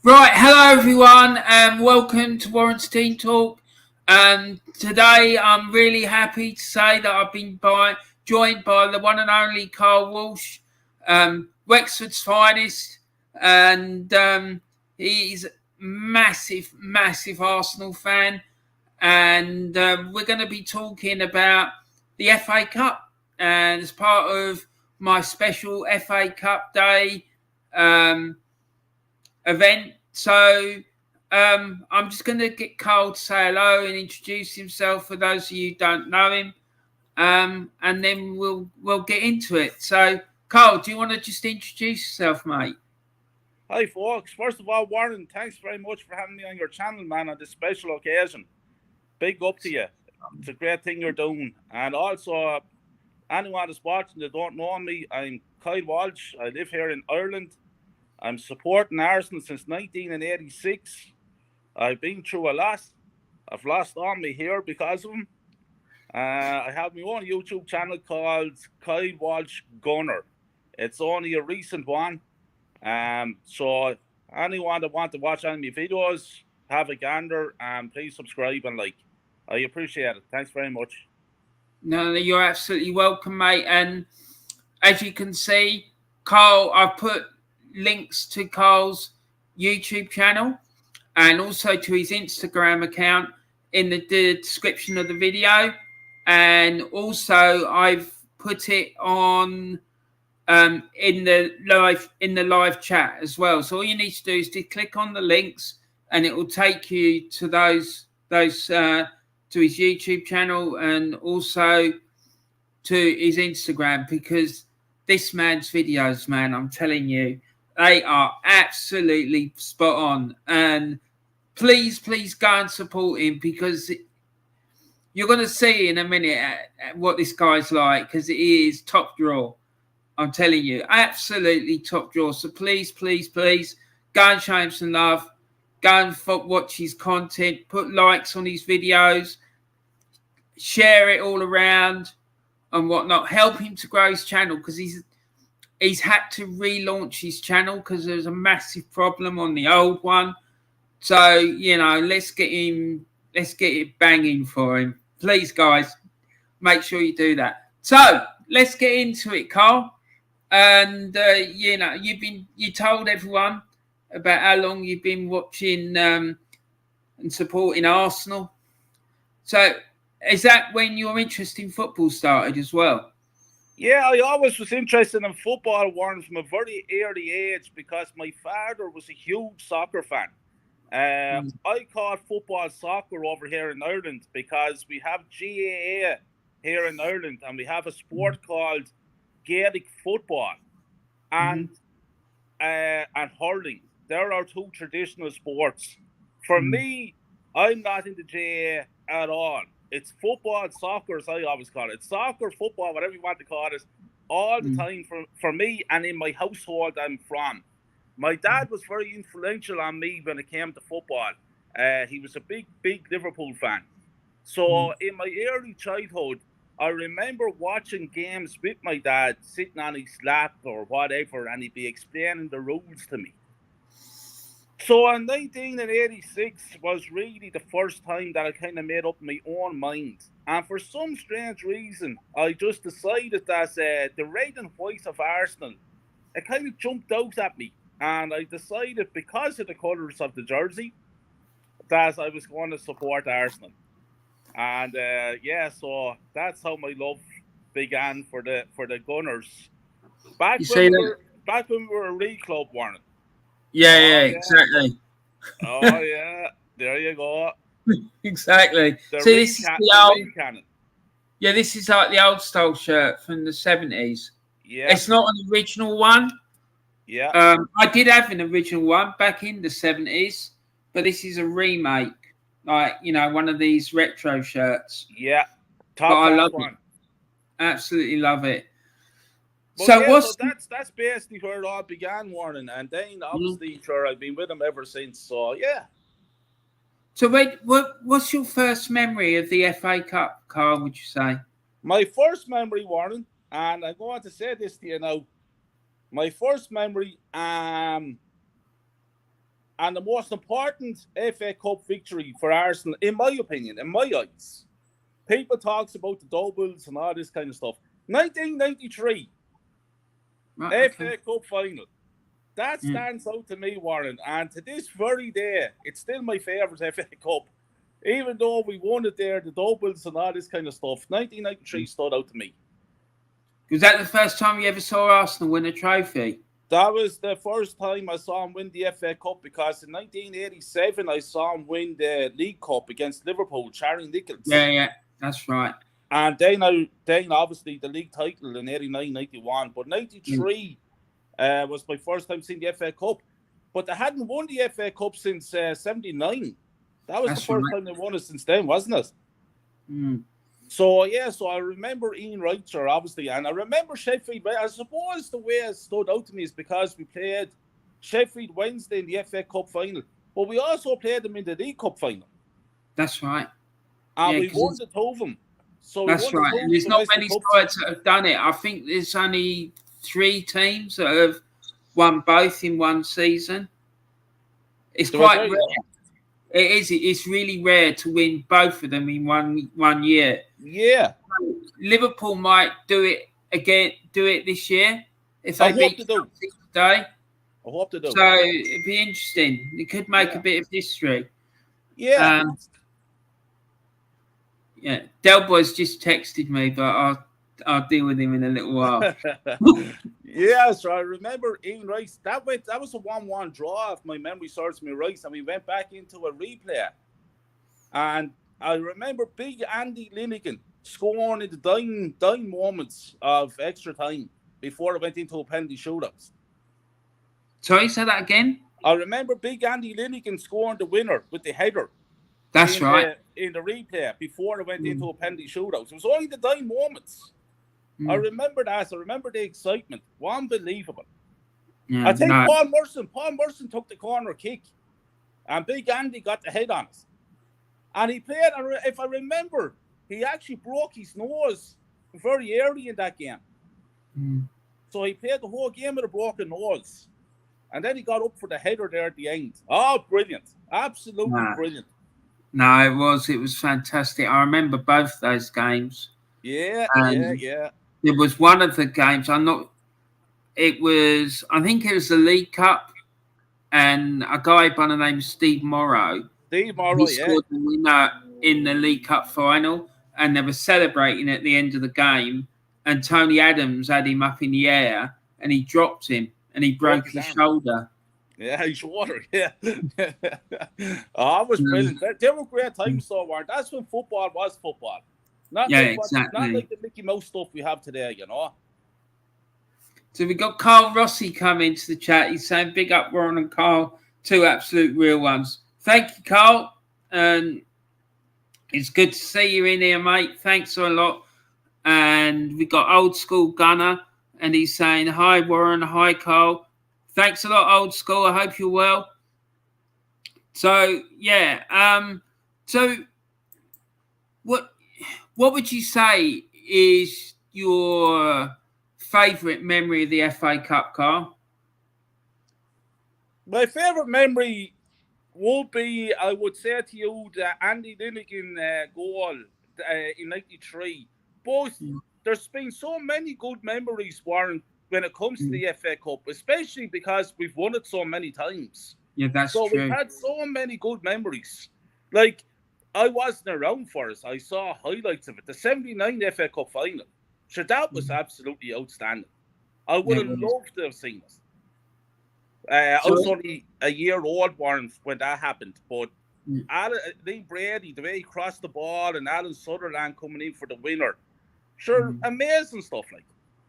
Right, hello everyone, and welcome to Warren's Team Talk. Today I'm really happy to say that I've been joined by the one and only Kyle Walsh, Wexford's finest, and he's massive Arsenal fan. And we're going to be talking about the FA Cup, and as part of my special FA Cup Day event. So I'm just going to get Carl to say hello and introduce himself for those of you who don't know him, and then we'll get into it. So, Carl, do you want to just introduce yourself, mate? Hi, folks. First of all, Warren, thanks very much for having me on your channel, man, on this special occasion. Big up to you. It's a great thing you're doing. And also, anyone that's watching that don't know me, I'm Kyle Walsh. I live here in Ireland. I'm supporting Arsenal since 1986. I've been through a lot. I've lost all my hair because of them. I have my own YouTube channel called Kyle Walsh Gunner. It's only a recent one. So anyone that want to watch any of my videos, have a gander, and please subscribe and like. I appreciate it. Thanks very much. No, you're absolutely welcome, mate. And as you can see, Carl, I've put links to Carl's YouTube channel and also to his Instagram account in the description of the video. And also I've put it on in the live chat as well. So all you need to do is to click on the links, and it will take you to those to his YouTube channel and also to his Instagram, because this man's videos, man, I'm telling you, they are absolutely spot on. And please go and support him, because you're going to see in a minute what this guy's like, because it is top draw. I'm telling you, absolutely top draw. So please go and show him some love. Go and watch his content. Put likes on his videos. Share it all around and whatnot. Help him to grow his channel, because he's had to relaunch his channel because there's a massive problem on the old one. So, let's get it banging for him. Please, guys, make sure you do that. So let's get into it, Carl. And you told everyone about how long you've been watching and supporting Arsenal. So is that when your interest in football started as well? Yeah, I always was interested in football, Warren, from a very early age because my father was a huge soccer fan. I call football soccer over here in Ireland because we have GAA here in Ireland, and we have a sport called Gaelic football and hurling. There are two traditional sports. For me, I'm not into GAA at all. It's football, soccer, as I always call it. Soccer, football, whatever you want to call it, all the time for me and in my household I'm from. My dad was very influential on me when it came to football. He was a big Liverpool fan. So in my early childhood, I remember watching games with my dad, sitting on his lap or whatever, and he'd be explaining the rules to me. So in 1986 was really the first time that I kind of made up my own mind. And for some strange reason, I just decided that the red and white of Arsenal, it kind of jumped out at me. And I decided, because of the colours of the jersey, that I was going to support Arsenal. And so that's how my love began for the Gunners. Back when we were a real club, Warren. Yeah, exactly. Oh yeah, there you go. Exactly. The so this is the old cannon. Yeah, this is like the old style shirt from the 70s. Yeah. It's not an original one. Yeah. I did have an original one back in the 70s, but this is a remake. Like, one of these retro shirts. Yeah. I love one. it. Absolutely love it. But so that's basically where it all began, Warren. And then obviously, sure, I've been with him ever since. So yeah. So wait, what's your first memory of the FA Cup, Carl, would you say? My first memory, Warren, and I'm going to say this to you now. My first memory, And the most important FA Cup victory for Arsenal, in my opinion, in my eyes, people talks about the doubles and all this kind of stuff. 1993 FA Cup final. That stands out to me, Warren. And to this very day, it's still my favourite FA Cup. Even though we won it there, the doubles and all this kind of stuff, 1993 stood out to me. Was that the first time you ever saw Arsenal win a trophy? That was the first time I saw him win the FA Cup, because in 1987 I saw him win the League Cup against Liverpool, Charlie Nichols. Yeah, that's right. And then obviously the league title in 89-91. But 93 was my first time seeing the FA Cup. But they hadn't won the FA Cup since 79. That was the first time they won it since then, wasn't it? So I remember Ian Wrighter, obviously, and I remember Sheffield. I suppose the way it stood out to me is because we played Sheffield Wednesday in the FA Cup final, but we also played them in the League Cup final. That's right. And we won the two of them. So that's right. And there's not many sides that have done it. I think there's only 3 teams that have won both in one season. It's quite rare. It is. It's really rare to win both of them in one year. Yeah. Liverpool might do it again. Do it this year if they beat Chelsea today. I hope to do. So it'd be interesting. It could make a bit of history. Yeah. Del Boy's just texted me, but I'll deal with him in a little while. So I remember Ian Rice. That was a 1-1 draw, if my memory serves me right, and we went back into a replay. And I remember big Andy Linnigan scoring in the dying moments of extra time before it went into a penalty shootout. Sorry, say that again? I remember big Andy Linnigan scoring the winner with the header. That's right. In the replay before it went into a penalty shootout. It was only the dying moments. I remember that. I remember the excitement. Unbelievable. I think Paul Merson took the corner kick, and Big Andy got the head on it. And he played, if I remember, he actually broke his nose very early in that game. So he played the whole game with a broken nose. And then he got up for the header there at the end. Oh, brilliant. Absolutely brilliant. No, it was fantastic. I remember both those games. Yeah. There was one of the games, I think it was the League Cup, and a guy by the name of Steve Morrow. He scored the winner in the League Cup final, and they were celebrating at the end of the game, and Tony Adams had him up in the air, and he dropped him, and he broke his shoulder. Yeah, his shoulder, yeah. It was brilliant. They were great times, though, weren't they? That's when football was football. Not like the Mickey Mouse stuff we have today, you know. So we got Carl Rossi coming to the chat. He's saying, big up Warren and Carl, 2 absolute real ones. Thank you, Carl. And it's good to see you in here, mate. Thanks a lot. And we got Old School Gunner, and he's saying, hi, Warren. Hi, Carl. Thanks a lot, Old School. I hope you're well. So, so what would you say is your favourite memory of the FA Cup, Carl? My favourite memory would be, I would say to you, the Andy Linnigan goal in 93. But there's been so many good memories, Warren, when it comes to the FA Cup, especially because we've won it so many times. Yeah, that's true. So we've had so many good memories. Like, I wasn't around for it. I saw highlights of it. The 79 FA Cup final. Sure, that was absolutely outstanding. I would have loved to have seen it. I was only a year old, Warren, when that happened. But Lee Brady, the way he crossed the ball, and Alan Sutherland coming in for the winner. Sure, amazing stuff like.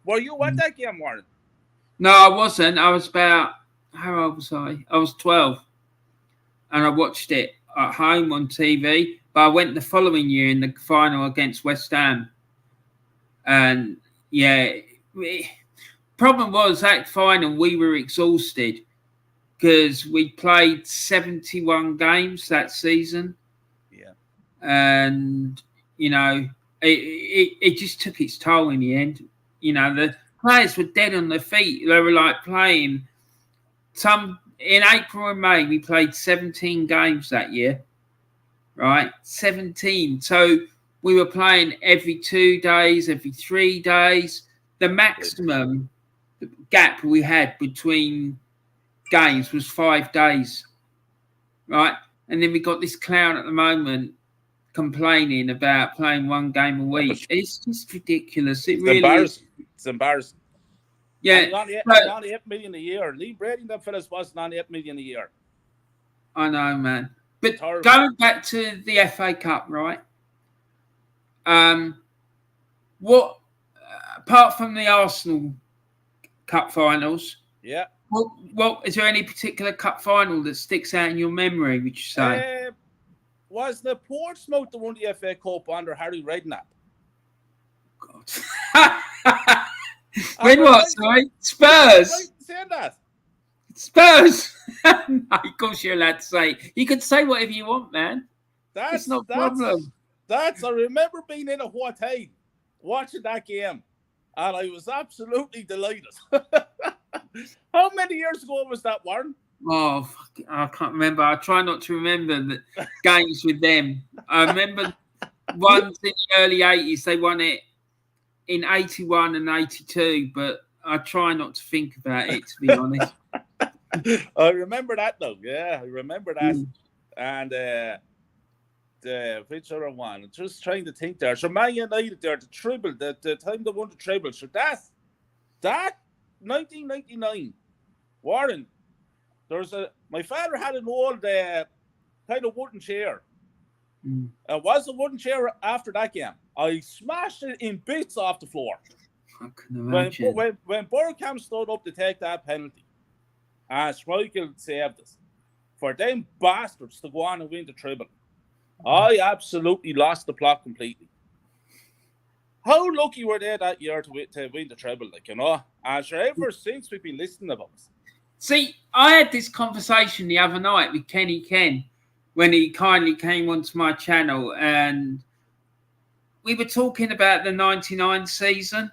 Were you at that game, Warren? No, I wasn't. I was about, how old was I? I was 12. And I watched it at home on TV. But I went the following year in the final against West Ham. And, problem was that final, we were exhausted because we played 71 games that season. Yeah. And, it just took its toll in the end. The players were dead on their feet. They were like playing. Some in April and May, we played 17 games that year, right? 17. So we were playing every 2 days, every 3 days. The maximum gap we had between games was 5 days, right? And then we got this clown at the moment complaining about playing 1 game a week. It's just ridiculous. It really is. It's embarrassing. Yeah. On 8 million a year. Lee Brady, them fellas wasn't on 8 million a year. I know, man. But going back to the FA Cup, right? What, apart from the Arsenal Cup finals, yeah. What is there any particular cup final that sticks out in your memory? Would you say? Was the Portsmouth that won the FA Cup under Harry Redknapp? God. When what? Sorry, Spurs. Right saying that. Spurs. No, of course you're allowed to say. You can say whatever you want, man. That's not a problem. I remember being in a hotel watching that game, and I was absolutely delighted. How many years ago was that, Warren? Oh, fuck, I can't remember. I try not to remember the games with them. I remember ones in the early 80s. They won it in 81 and 82, but I try not to think about it, to be honest. I remember that, though. Yeah, I remember that. And which other one? I'm just trying to think there. So Man United there, the treble, the time they won the treble. So that 1999, Warren, my father had an old kind of wooden chair. It was a wooden chair after that game. I smashed it in bits off the floor. I can imagine. When Bergkamp stood up to take that penalty, and Schmeichel saved us, for them bastards to go on and win the treble, I absolutely lost the plot completely. How lucky were they that year to win the treble, like, you know? And sure, ever since we've been listening about it. See, I had this conversation the other night with Kenny Ken when he kindly came onto my channel, and we were talking about the 99 season,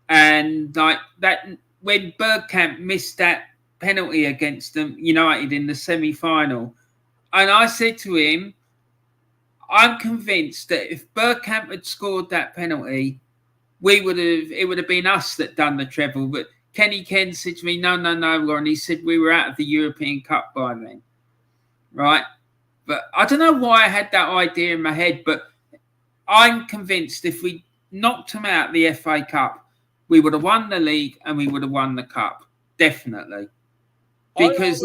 and like that when Bergkamp missed that penalty against them United in the semi-final, and I said to him, I'm convinced that if Bergkamp had scored that penalty, it would have been us that done the treble. But Kenny Ken said to me, no, Lauren. He said we were out of the European Cup by then, right? But I don't know why I had that idea in my head, but I'm convinced if we knocked them out of the FA Cup, we would have won the league and we would have won the cup, definitely, because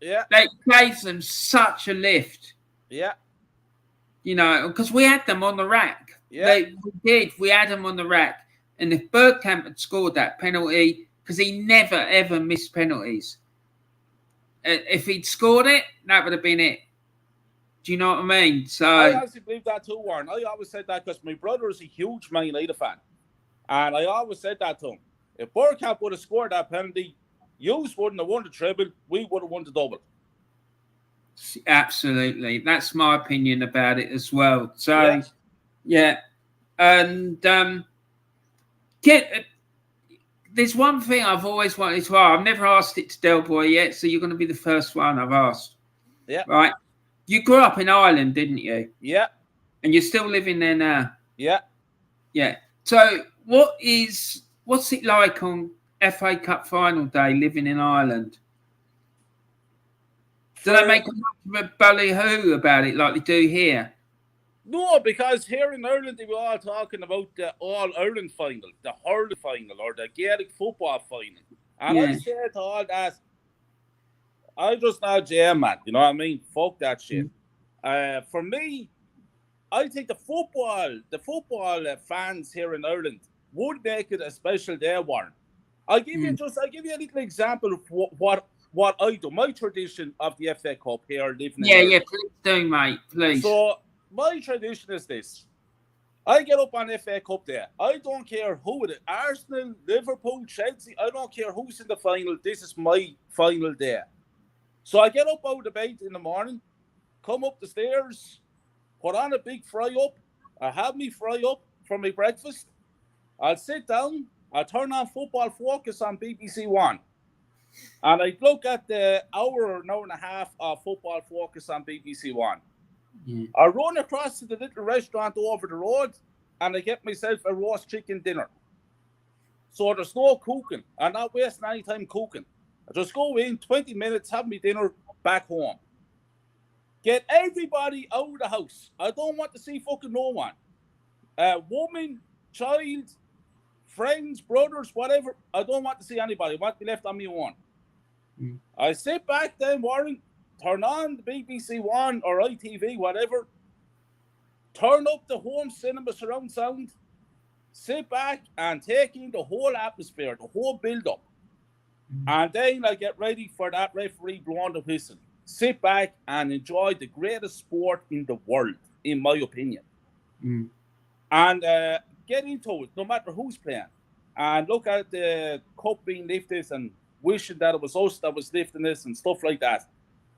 they gave them such a lift. Yeah. Because we had them on the rack. Yeah. We did. We had them on the rack. And if Bergkamp had scored that penalty, because he never, ever missed penalties, if he'd scored it, that would have been it. Do you know what I mean? So I honestly believe that too, Warren. I always said that because my brother is a huge Man United fan. And I always said that to him. If Bergkamp would have scored that penalty, Hughes wouldn't have won the treble. We would have won the double. Absolutely. That's my opinion about it as well. So, yeah. And there's one thing I've always wanted to ask. I've never asked it to Del Boy yet, so you're going to be the first one I've asked. Yeah. Right. You grew up in Ireland, didn't you? Yeah. And you're still living there now? Yeah. Yeah. So what's it like on FA Cup final day living in Ireland? Do they make a ballyhoo about it like they do here? No, because here in Ireland they were all talking about the All-Ireland final, the hurling final, or the Gaelic football final. And I said to all that, I just not jam, man. You know what I mean? Fuck that shit. For me, I think the football fans here in Ireland would make it a special day, Warren. I'll give you a little example of what I do. My tradition of the FA Cup here, living in Ireland. Yeah, please do, mate. Please. So my tradition is this: I get up on FA Cup day. I don't care who it is, Arsenal, Liverpool, Chelsea. I don't care who's in the final. This is my final day. So I get up out of bed in the morning, come up the stairs, put on a big fry up. I have me fry up for my breakfast. I'll sit down. I'll turn on Football Focus on BBC One. And I'd look at the hour or an hour and a half of Football Focus on BBC One. Yeah. I run across to the little restaurant over the road and I get myself a roast chicken dinner. So there's no cooking. I'm not wasting any time cooking. I just go in, 20 minutes, have my dinner, back home. Get everybody out of the house. I don't want to see fucking no one. Woman, child, friends, brothers, whatever. I don't want to see anybody. I want to be left on my own. I sit back then, Warren, turn on the BBC One or ITV, whatever. Turn up the home cinema surround sound. Sit back and take in the whole atmosphere, the whole build-up. And then I get ready for that referee blowing the whistle. Sit back and enjoy the greatest sport in the world, in my opinion. And get into it, no matter who's playing. And look at the cup being lifted and wishing that it was us that was lifting this and stuff like that.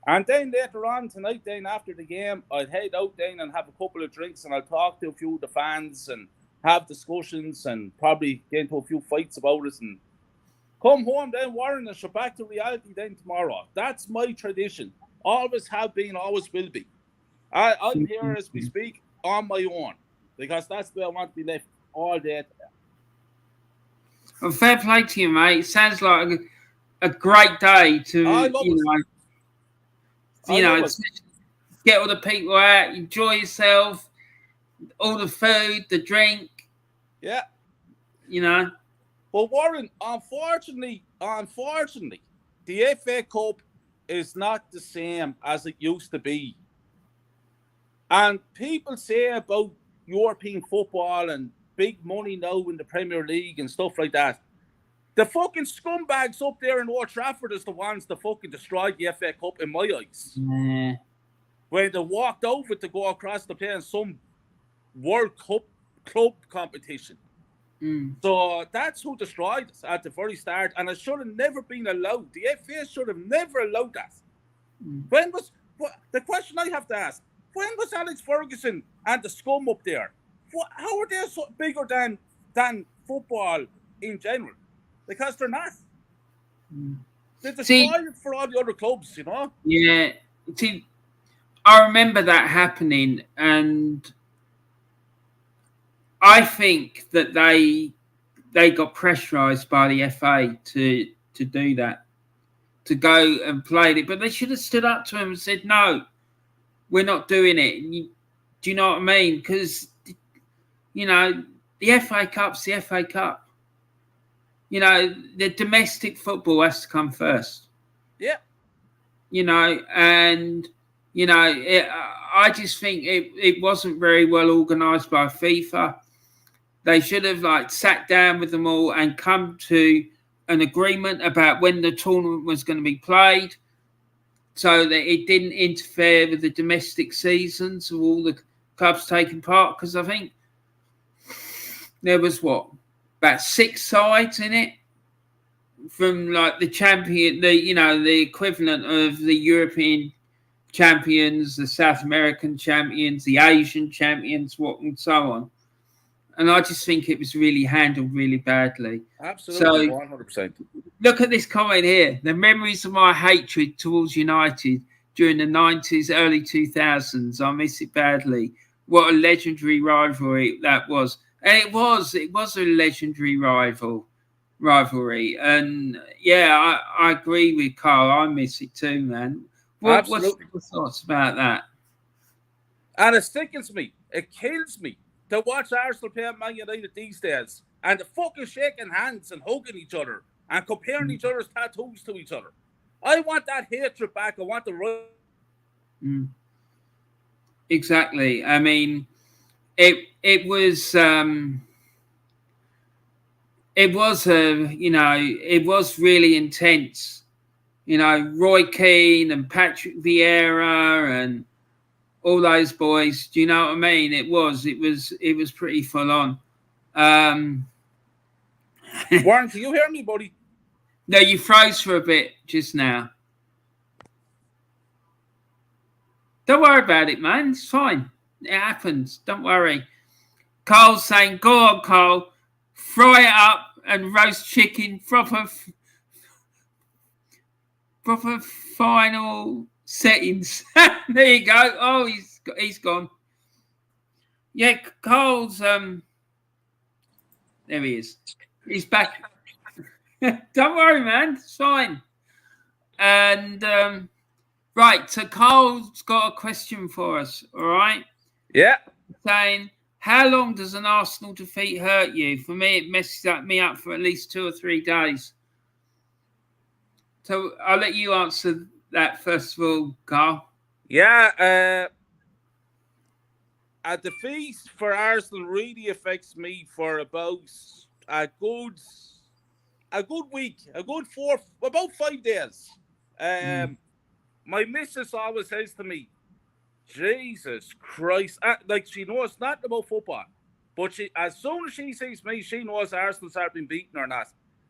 And then later on tonight, then after the game, I'd head out then and have a couple of drinks and I'll talk to a few of the fans and have discussions and probably get into a few fights about it and come home then, Warren, and show back to reality then tomorrow. That's my tradition. Always have been, always will be. I'm here as we speak on my own because that's where I want to be left all day. Well, fair play to you, mate. It sounds like a great day to, get all the people out, enjoy yourself, all the food, the drink. Yeah. Well, Warren, unfortunately, the FA Cup is not the same as it used to be. And people say about European football and big money now in the Premier League and stuff like that. The fucking scumbags up there in Old Trafford is the ones that fucking destroyed the FA Cup in my eyes. When they walked over to go across the play in some World Cup club competition. So that's who destroyed us at the very start, and it should have never been allowed. The FA should have never allowed that. The question I have to ask, when was Alex Ferguson and the scum up there? How are they so bigger than football in general? Because they're not. They destroyed it for all the other clubs, Yeah. See, I remember that happening, and I think that they got pressurised by the FA to do that, to go and play it. But they should have stood up to him and said, "No, we're not doing it." Do you know what I mean? Because the FA Cup's the FA Cup. The domestic football has to come first. Yeah. I just think it wasn't very well organised by FIFA. They should have sat down with them all and come to an agreement about when the tournament was going to be played, so that it didn't interfere with the domestic seasons of all the clubs taking part. Because I think there was about 6 sides in it, from the champion, the equivalent of the European champions, the South American champions, the Asian champions, and so on. And I just think it was really handled really badly. Absolutely, 100%. Look at this comment here. The memories of my hatred towards United during the 90s, early 2000s. I miss it badly. What a legendary rivalry that was. And it was a legendary rivalry. And yeah, I agree with Carl. I miss it too, man. What's your thoughts about that? And it sickens me. It kills me to watch Arsenal play at Man United these days and fucking shaking hands and hugging each other and comparing each other's tattoos to each other. I want that hatred back. I want the right. Exactly. I mean, it was really intense. Roy Keane and Patrick Vieira and all those boys. Do you know what I mean? It was pretty full on. Warren, can you hear me, buddy? No, you froze for a bit just now. Don't worry about it, man. It's fine. It happens. Don't worry. Carl's saying, "Go on, Carl. Fry it up and roast chicken. Proper proper final settings. There you go. Oh, he's gone. Yeah, Carl's there he is. He's back. Don't worry, man. It's fine. And right, so Carl's got a question for us, all right? Yeah. Saying, how long does an Arsenal defeat hurt you? For me, it messes me up for at least 2 or 3 days. So I'll let you answer that first of all, Carl. Yeah, a defeat for Arsenal really affects me for about a good week, about 5 days. My missus always says to me, Jesus Christ, like she knows nothing about football, but as soon as she sees me, she knows Arsenal's have been beaten or not.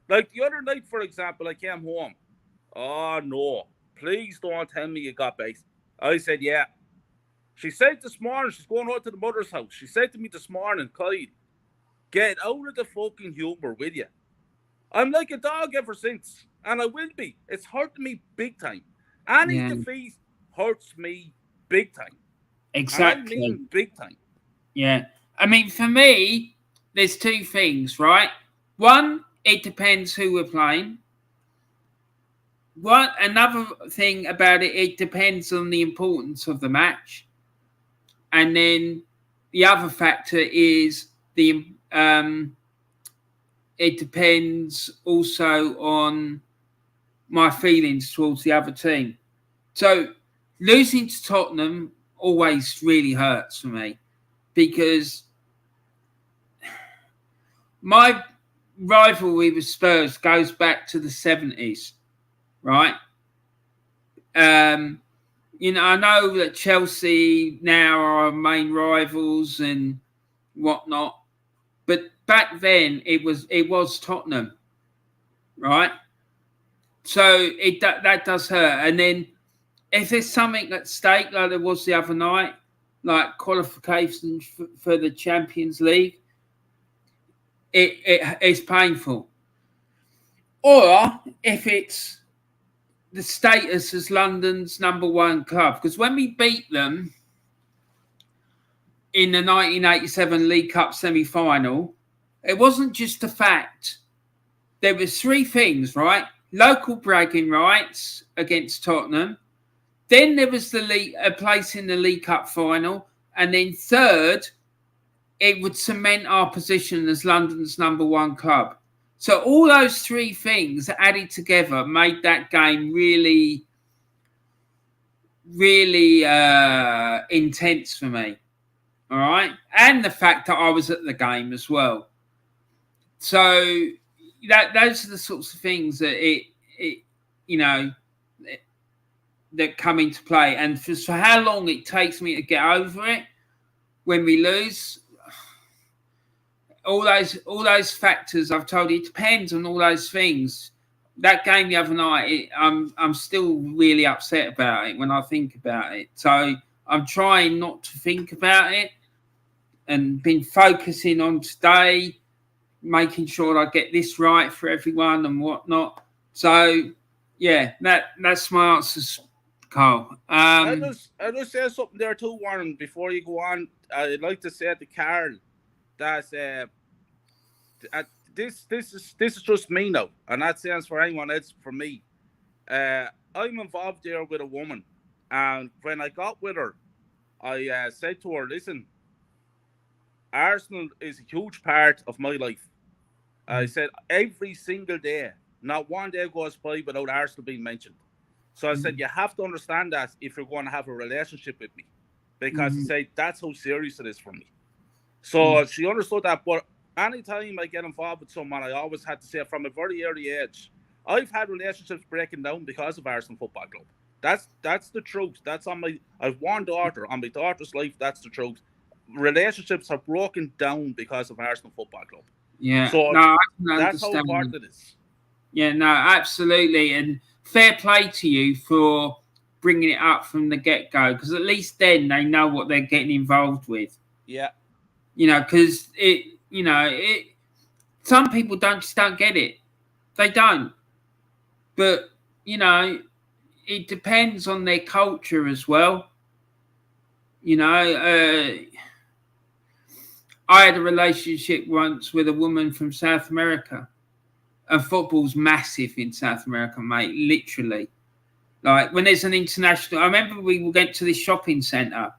Like the other night, for example, I came home. Oh no, please don't tell me you got beat. I said, yeah. She said this morning, she's going out to the mother's house. She said to me this morning, Kyle, get out of the fucking humour, will you? I'm like a dog ever since, and I will be. It's hurting me big time. Any defeat hurts me big time. Exactly. And I mean big time. Yeah. I mean, for me, there's 2 things, right? One, it depends who we're playing. Another thing about it, it depends on the importance of the match. And then the other factor is it depends also on my feelings towards the other team. So losing to Tottenham always really hurts for me because my rivalry with Spurs goes back to the 70s, right? You know, I know that Chelsea now are our main rivals and whatnot, but back then it was Tottenham, right? So that does hurt. And then if there's something at stake, like there was the other night, like qualifications for the Champions League, it's painful. Or if it's the status as London's #1 club, because when we beat them in the 1987 League Cup semi-final, it wasn't just the fact. There was 3 things, right? Local bragging rights against Tottenham. Then there was a place in the League Cup final. And then third, it would cement our position as London's #1 club. So all those 3 things added together made that game really, really intense for me. All right. And the fact that I was at the game as well. So those are the sorts of things that that come into play. And for how long it takes me to get over it when we lose, all those factors I've told you, it depends on all those things. That game the other night, I'm still really upset about it when I think about it. So I'm trying not to think about it and been focusing on today, making sure I get this right for everyone and whatnot. So yeah, that's my answers, Carl. I just say something there too, Warren. Before you go on, I'd like to say to Carl that this is just me now, and that stands for anyone else. For me, I'm involved there with a woman, and when I got with her, I said to her, "Listen, Arsenal is a huge part of my life." I said every single day, not one day goes by without Arsenal being mentioned. So I said, you have to understand that if you're going to have a relationship with me, because I said that's how serious it is for me. So she understood that. But anytime I get involved with someone, I always had to say from a very early age, I've had relationships breaking down because of Arsenal Football Club. That's the truth. I've one daughter, on my daughter's life, that's the truth. Relationships are broken down because of Arsenal Football Club. Yeah, so no, that's how important it is. Yeah, no, absolutely. And fair play to you for bringing it up from the get-go, because at least then they know what they're getting involved with. Yeah. Because some people just don't get it. They don't. But, it depends on their culture as well. You know, I had a relationship once with a woman from South America, and football's massive in South America, mate. Literally, like when there's an international. I remember we went to this shopping centre,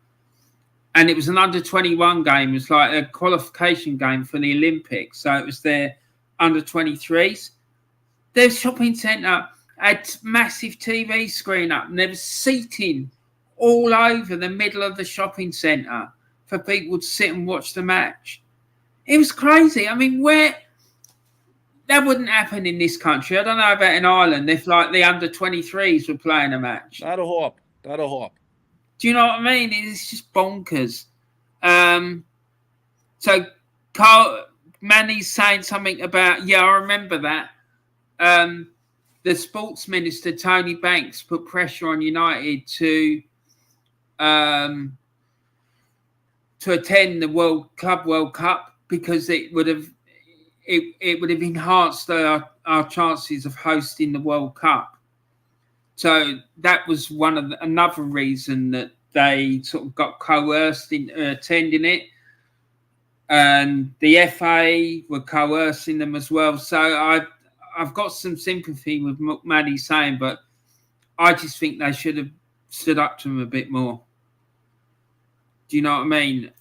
and it was an under-21 game. It was like a qualification game for the Olympics, so it was their under-23s. Their shopping centre had massive TV screen up, and there was seating all over the middle of the shopping centre for people to sit and watch the match. It was crazy. I mean, that wouldn't happen in this country. I don't know about in Ireland if like the under-23s were playing a match. Not a hope. Do you know what I mean? It's just bonkers. So Carl Manny's saying something about, yeah, I remember that. The sports minister, Tony Banks, put pressure on United to attend the World Cup because it would have enhanced our chances of hosting the World Cup. So that was another reason that they sort of got coerced into attending it, and the FA were coercing them as well. So I've got some sympathy with what Maddie's saying, but I just think they should have stood up to him a bit more. Do you know what I mean?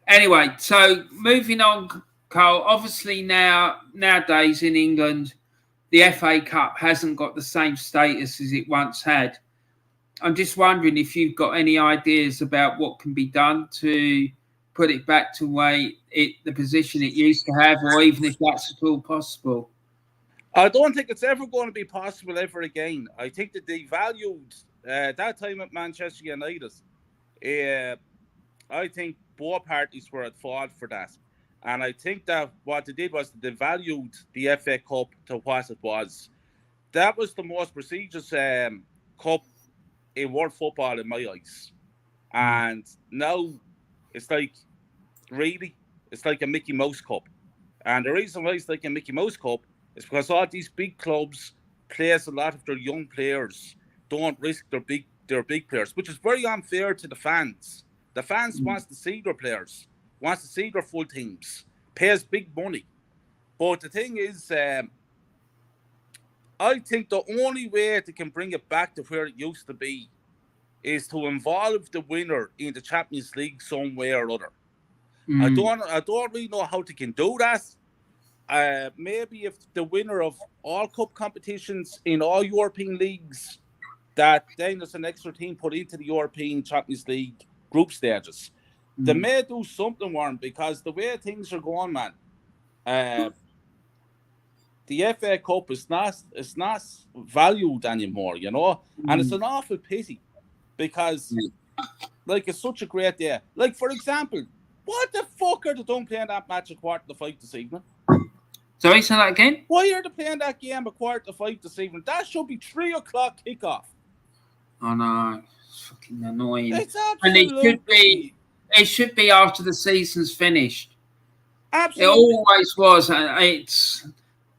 Anyway, so moving on, Carl. Obviously nowadays in England, the FA Cup hasn't got the same status as it once had. I'm just wondering if you've got any ideas about what can be done to put it back to the position it used to have, or even if that's at all possible. I don't think it's ever going to be possible ever again. I think that they valued that time at Manchester United. I think both parties were at fault for that. And I think that what they did was they valued the FA Cup to what it was. That was the most prestigious cup in world football in my eyes. And now it's like, really, it's like a Mickey Mouse Cup. And the reason why it's like a Mickey Mouse Cup is because all these big clubs place a lot of their young players, don't risk their big players, which is very unfair to the fans. The fans wants to see their players, wants to see their full teams, pays big money. But the thing is, I think the only way they can bring it back to where it used to be is to involve the winner in the Champions League some way or other. I don't really know how they can do that. Maybe if the winner of all cup competitions in all European leagues, that then there's an extra team put into the European Champions League group stages. They may do something, Warren, because the way things are going, man, the FA Cup is not valued anymore, you know? And it's an awful pity because, like, it's such a great day. Like, for example, what the fuck are they doing playing that match at 4:45 this evening? Sorry, say that again? Why are they playing that game at 4:45 this evening? That should be 3:00 kickoff. Oh, no. It's fucking annoying. It's absolutely... And it should be after the season's finished. Absolutely. It always was.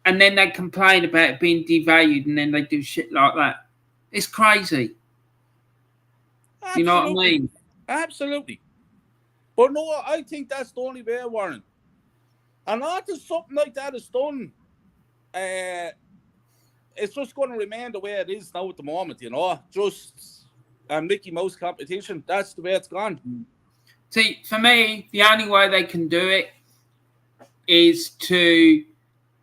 And then they complain about it being devalued, and then they do shit like that. It's crazy. Absolutely. Do you know what I mean? Absolutely. But no, I think that's the only way, Warren. And after something like that is done, it's just going to remain the way it is now at the moment, you know. Just a Mickey Mouse competition. That's the way it's gone. See, for me, the only way they can do it is to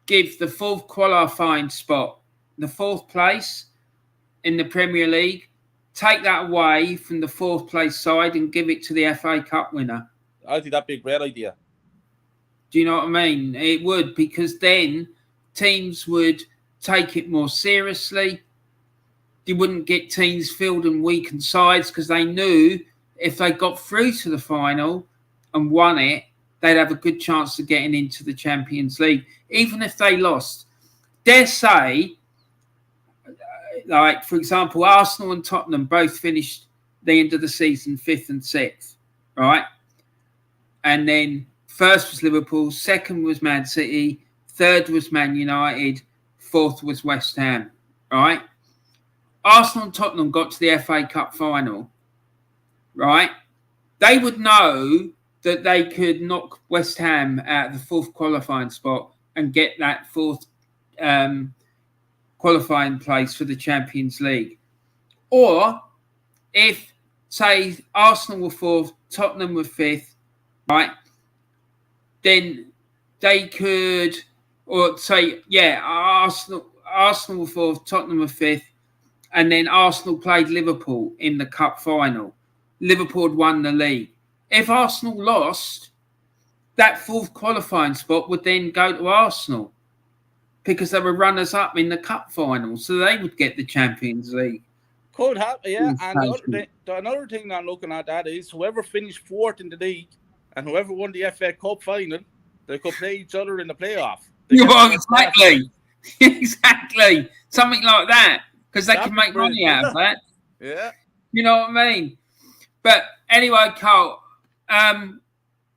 give the fourth qualifying spot, the fourth place in the Premier League, take that away from the fourth place side and give it to the FA Cup winner. I think that'd be a great idea. Do you know what I mean? It would, because then teams would take it more seriously. You wouldn't get teams fielding weakened sides because they knew if they got through to the final and won it, they'd have a good chance of getting into the Champions League, even if they lost. Dare say, like, for example, Arsenal and Tottenham both finished the end of the season 5th and 6th, right? And then first was Liverpool, second was Man City, third was Man United, fourth was West Ham, right? Arsenal and Tottenham got to the FA Cup final, right? They would know that they could knock West Ham out of the fourth qualifying spot and get that fourth qualifying place for the Champions League. Or if, say, Arsenal were fourth, Tottenham were fifth, right, then they could, or say, Arsenal were fourth, Tottenham were fifth, and then Arsenal played Liverpool in the cup final. Liverpool had won the league. If Arsenal lost, that fourth qualifying spot would then go to Arsenal because they were runners-up in the cup final, so they would get the Champions League. Could happen, yeah. And another thing I'm looking at that is whoever finished fourth in the league and whoever won the FA Cup final, they could play each other in the playoff. Exactly. Exactly. Something like that, because they can make money out of that. Yeah. You know what I mean? But anyway, Carl, I'm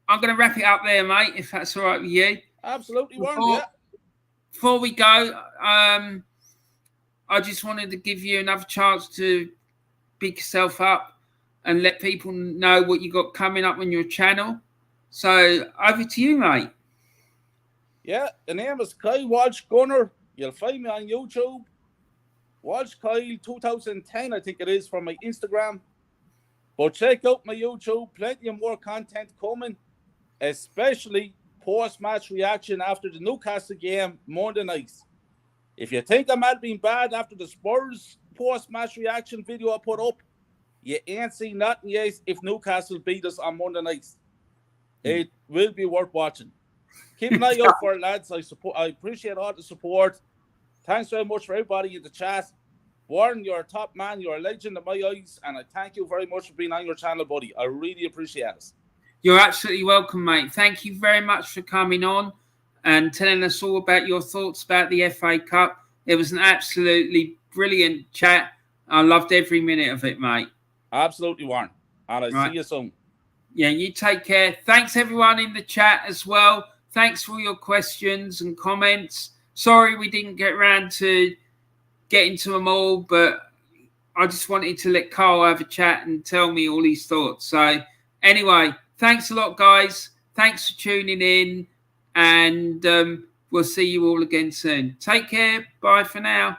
going to wrap it up there, mate, if that's all right with you. Absolutely, Warren, Before we go, I just wanted to give you another chance to pick yourself up and let people know what you got coming up on your channel. So over to you, mate. Yeah, the name is Kyle Walsh Gunner. You'll find me on YouTube. Walsh Kyle 2010, I think it is, from my Instagram. But check out my YouTube. Plenty of more content coming, especially post-match reaction after the Newcastle game Monday night. If you think I might have been bad after the Spurs post-match reaction video I put up, you ain't seen nothing yet if Newcastle beat us on Monday night. It will be worth watching. Keep an eye out for it, lads. I appreciate all the support. Thanks very much for everybody in the chat. Warren, you're a top man. You're a legend in my eyes. And I thank you very much for being on your channel, buddy. I really appreciate it. You're absolutely welcome, mate. Thank you very much for coming on and telling us all about your thoughts about the FA Cup. It was an absolutely brilliant chat. I loved every minute of it, mate. Absolutely, Warren. And I'll see you soon. Yeah, you take care. Thanks, everyone in the chat as well. Thanks for all your questions and comments. Sorry we didn't get around to getting to them all, but I just wanted to let Carl have a chat and tell me all his thoughts. So anyway, thanks a lot, guys. Thanks for tuning in, and we'll see you all again soon. Take care. Bye for now.